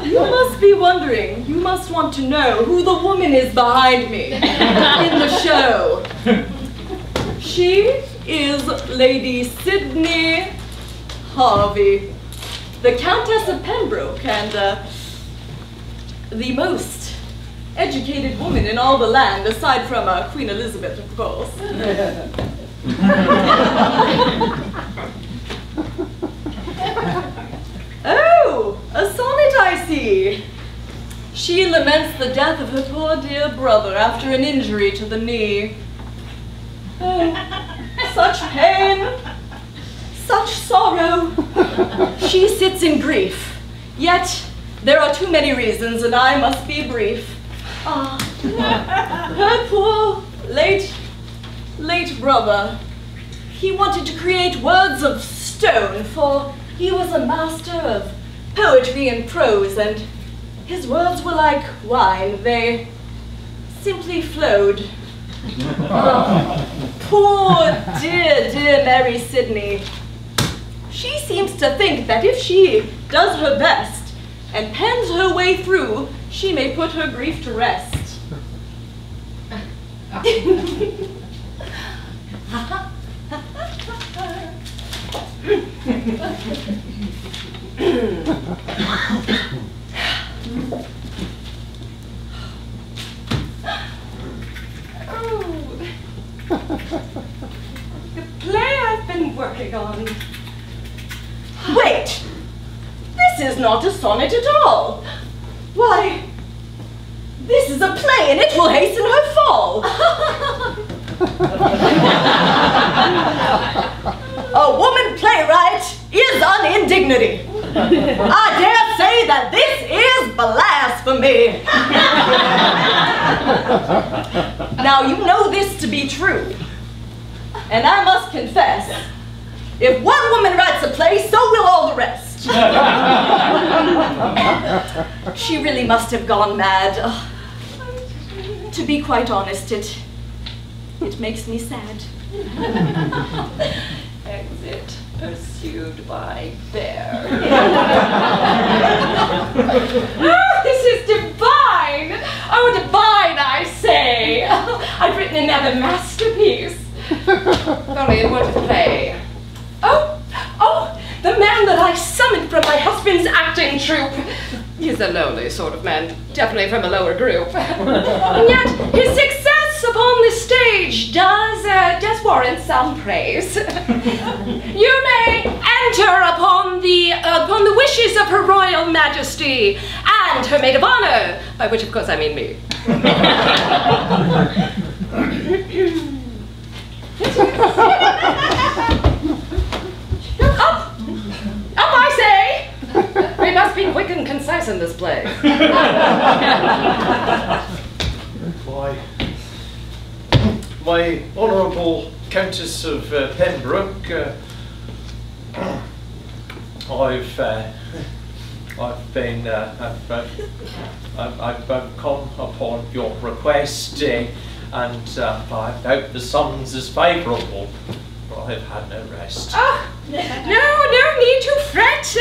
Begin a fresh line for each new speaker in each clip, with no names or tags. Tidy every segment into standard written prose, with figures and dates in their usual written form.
You must be wondering, you must want to know who the woman is behind me in the show. She is Lady Sidney Harvey, the Countess of Pembroke, and the most educated woman in all the land, aside from Queen Elizabeth, of course. Oh, a sonnet I see. She laments the death of her poor dear brother after an injury to the knee. Oh, such pain, such sorrow. She sits in grief, yet there are too many reasons, and I must be brief. Ah, her poor, late brother. He wanted to create words of stone, for he was a master of poetry and prose, and his words were like wine. They simply flowed. Oh, poor, dear Mary Sidney. She seems to think that if she does her best and pens her way through, she may put her grief to rest. The play I've been working on. Wait! This is not a sonnet at all. Why, this is a play and it will hasten her fall. A woman playwright is an indignity. I dare say that this is blasphemy. Now you know this to be true, and I must confess, if one woman writes a play, so will all the rest. She really must have gone mad. To be quite honest, it makes me sad. Exit pursued by bear.
Oh, this is divine! Oh, divine, I say! I've written another masterpiece. Only in what play? Oh, the man that I summoned from my husband's acting troupe. He's a lowly sort of man, definitely from a lower group. And yet, his success upon the stage does warrant some praise. You may enter upon the wishes of Her Royal Majesty and her maid of honor, by which of course I mean me. Up, I say! We must be quick and concise in this play.
My Honourable Countess of Pembroke, I've come upon your request, and I hope the summons is favourable. I've had no rest.
Oh, no need to fret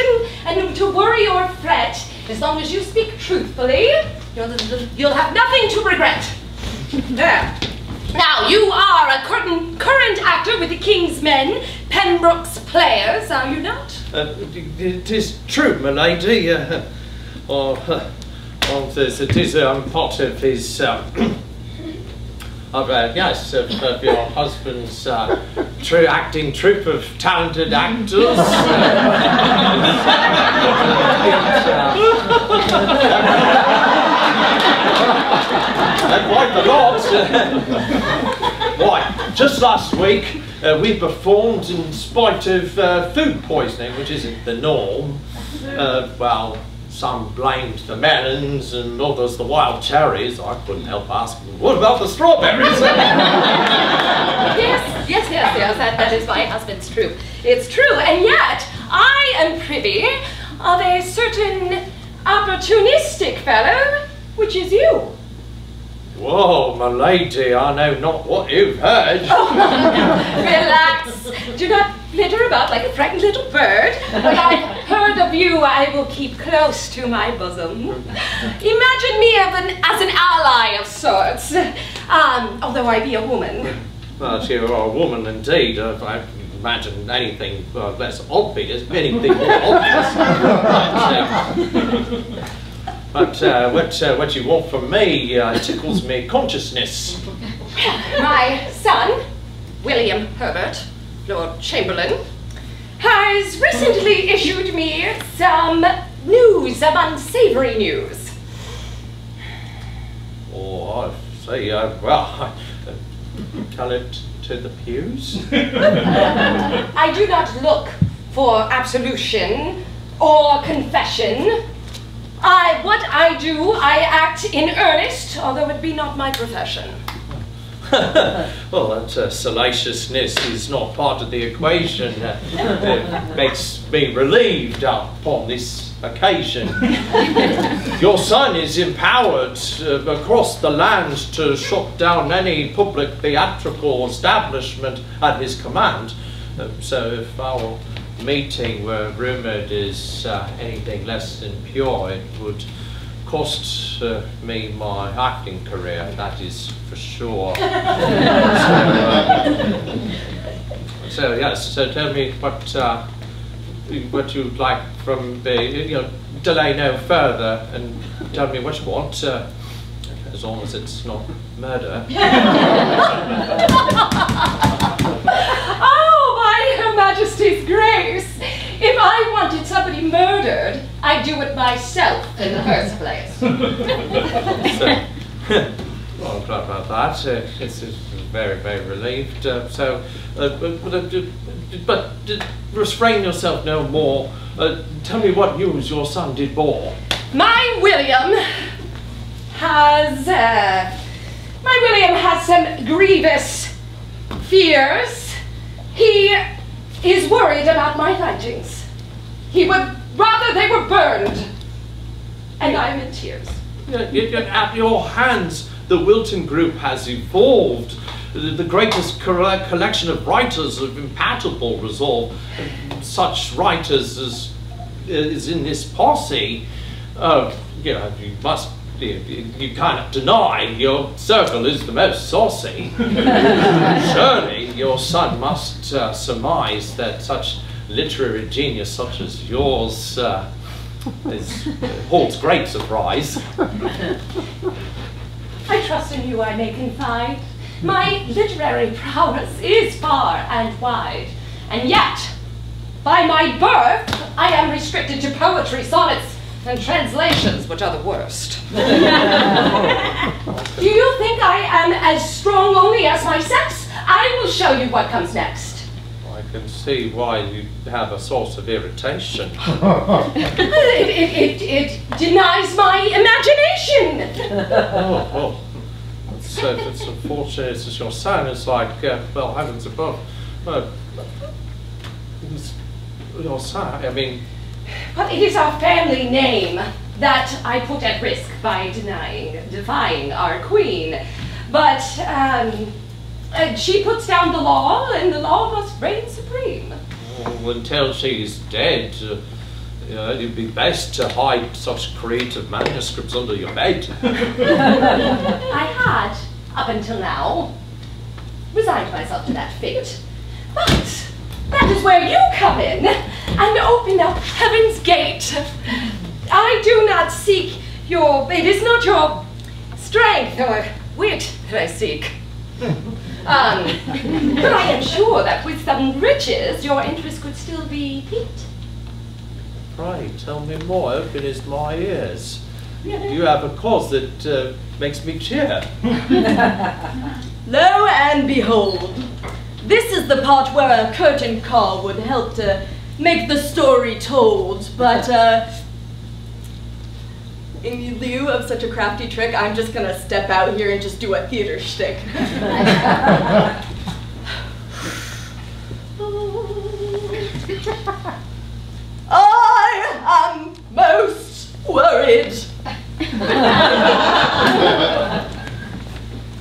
and to worry or fret. As long as you speak truthfully, you'll have nothing to regret. There. Now, you are a current actor with the King's Men, Pembroke's Players, are you not?
It is true, my lady. It is part of his... yes, of your husband's acting troupe of talented actors. Quite a lot. Why, just last week we performed in spite of food poisoning, which isn't the norm. Well, some blamed the melons and others the wild cherries. I couldn't help asking, what about the strawberries?
Yes, that is my husband's troupe. It's true, and yet I am privy of a certain opportunistic fellow, which is you.
Whoa, my lady, I know not what you've heard.
Oh, relax. Do not flitter about like a frightened little bird. But I've heard of you I will keep close to my bosom. Imagine me as an ally of sorts, although I be a woman.
Well, you are a woman indeed. I imagine anything less obvious, anything more obvious. But what you want from me tickles me consciousness.
My son, William Herbert, Lord Chamberlain, has recently issued me some unsavory news.
Oh, I see. Well, tell it to the pews.
I do not look for absolution or confession. What I do, I act in earnest, although it be not my profession.
Well, that salaciousness is not part of the equation. It makes me relieved upon this occasion. Your son is empowered across the land to shut down any public theatrical establishment at his command. So if our meeting were rumoured as anything less than pure, it would cost me my acting career, that is for sure. So yes, so tell me what you'd like from me, delay no further and tell me what you want, as long as it's not murder.
Oh, by Her Majesty's grace! If I wanted somebody murdered, I'd do it myself in the first place.
Well, I'm glad about that. It's very, very relieved. But restrain yourself no more. Tell me what news your son did bore.
My William has some grievous fears. He is worried about my writings. He would rather they were burned. And I'm in tears.
At your hands, the Wilton Group has evolved. The greatest collection of writers of impassable resolve. Such writers as is in this posse. You cannot deny your circle is the most saucy. Surely your son must surmise that such literary genius such as yours holds great surprise.
I trust in you I may confide. My literary prowess is far and wide, and yet, by my birth, I am restricted to poetry, sonnets, and translations, which are the worst. Do you think I am as strong only as my sex? I will show you what comes next.
I can see why you have a source of irritation.
It denies my imagination.
Oh. It's unfortunate. It's your son. It's like, well, heavens above. Your son, I mean...
Well, it is our family name that I put at risk by defying our queen. But she puts down the law, and the law must reign supreme.
Well, until she's dead, it'd be best to hide such creative manuscripts under your bed.
I had, up until now, resigned myself to that fate. But that is where you come in and open up heaven's gate. I do not seek it is not your strength or wit that I seek. But I am sure that with some riches, your interest could still be piqued.
Pray, tell me more. Open is my ears. You have a cause that makes me cheer.
Lo and behold, this is the part where a curtain call would help to make the story told, but in lieu of such a crafty trick, I'm just gonna step out here and just do a theater shtick. I am most worried.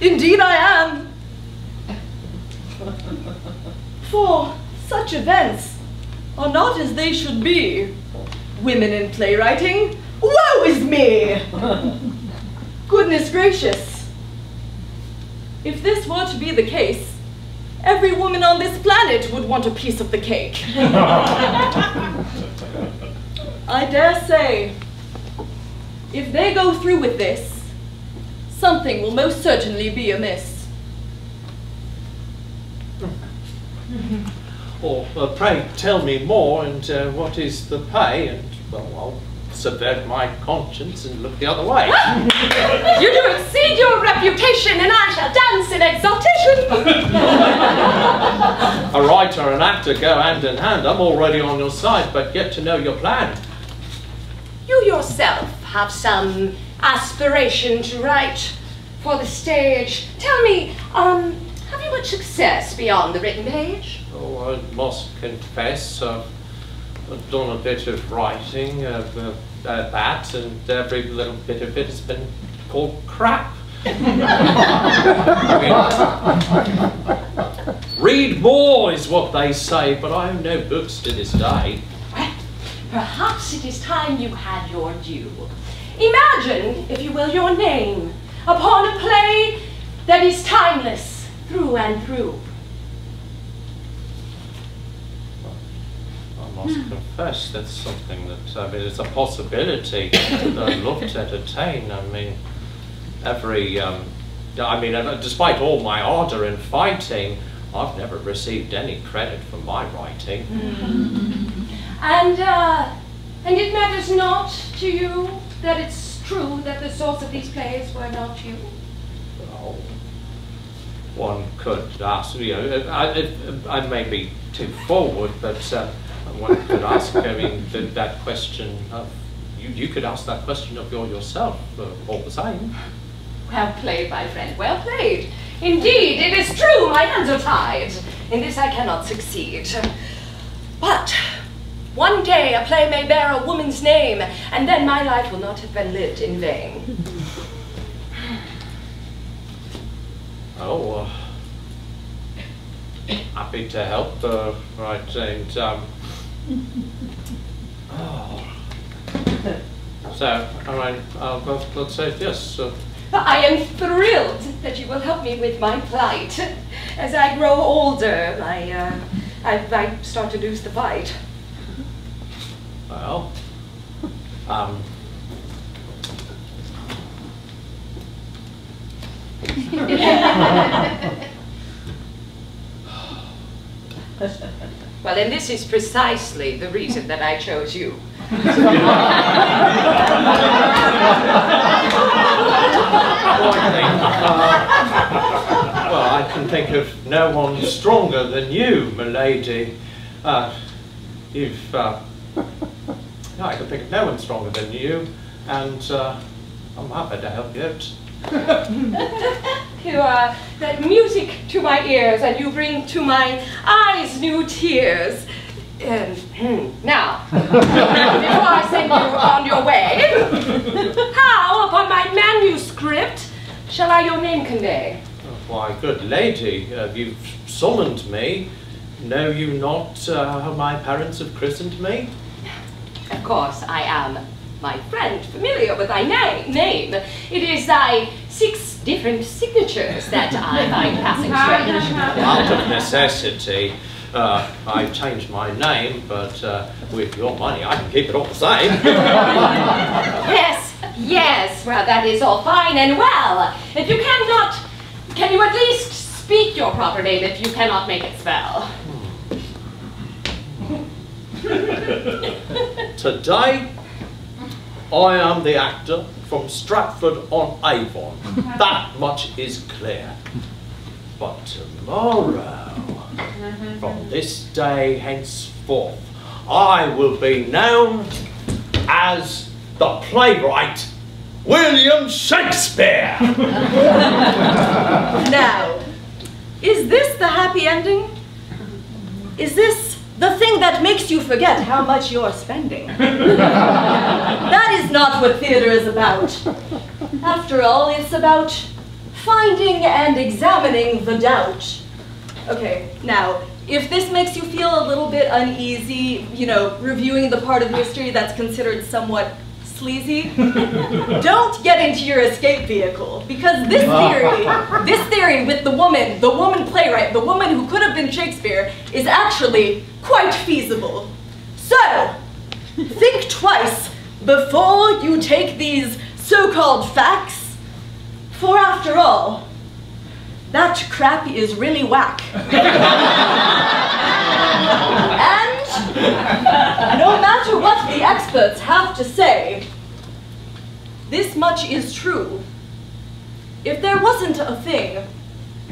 Indeed I am. For such events are not as they should be. women in playwriting. Woe is me! Goodness gracious. If this were to be the case, every woman on this planet would want a piece of the cake. I dare say, if they go through with this, something will most certainly be amiss.
Or pray tell me more, and what is the pay, and well, I'll subvert my conscience and look the other way.
You do exceed your reputation, and I shall dance in exultation.
A writer and actor go hand in hand. I'm already on your side, but get to know your plan.
You yourself have some aspiration to write for the stage. Tell me, have you much success beyond the written page?
Oh, I must confess, I've done a bit of writing, that, and every little bit of it has been called crap. I mean, read more is what they say, but I own no books to this day.
Well, perhaps it is time you had your due. Imagine, if you will, your name upon a play that is timeless through and through.
I must confess that's something that, I mean, it's a possibility that I'd love to entertain. I mean, despite all my ardor in fighting, I've never received any credit for my writing.
And it matters not to you that it's true that the source of these plays were not you?
Well, one could ask, you know, I may be too forward, but one could ask, I mean, that question of, you could ask that question of yourself, all the same.
Well played, my friend, well played. Indeed, it is true, my hands are tied. In this I cannot succeed. But one day a play may bear a woman's name, and then my life will not have been lived in vain.
Oh, happy to help, right, and, so, all right, let's say yes.
I am thrilled that you will help me with my plight. As I grow older, I start to lose the fight.
Well,
well, and this is precisely the reason that I chose you.
Well, I can think of no one stronger than you, milady. I can think of no one stronger than you, and I'm happy to help you out.
You are that music to my ears, and you bring to my eyes new tears. Now, before I send you on your way, how upon my manuscript shall I your name convey?
Why, good lady, you've summoned me. Know you not how my parents have christened me?
Of course, I am, my friend, familiar with thy name. It is thy 6 different signatures that I find passing strange.
Out of necessity, I've changed my name, but with your money, I can keep it all the same.
Yes, well, that is all fine and well. If you cannot, can you at least speak your proper name if you cannot make it spell?
Today, I am the actor from Stratford-on-Avon. That much is clear. But tomorrow, from this day henceforth, I will be known as the playwright William Shakespeare.
Now, is this the happy ending? Is this the thing that makes you forget how much you're spending? That is not what theater is about. After all, it's about finding and examining the doubt. Okay, now, if this makes you feel a little bit uneasy, you know, reviewing the part of history that's considered somewhat sleazy, don't get into your escape vehicle, because this theory with the woman playwright, the woman who could have been Shakespeare, is actually quite feasible. So, think twice before you take these so-called facts, for after all, that crap is really whack. And no matter what the experts have to say, this much is true. If there wasn't a thing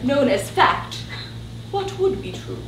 known as fact, what would be true?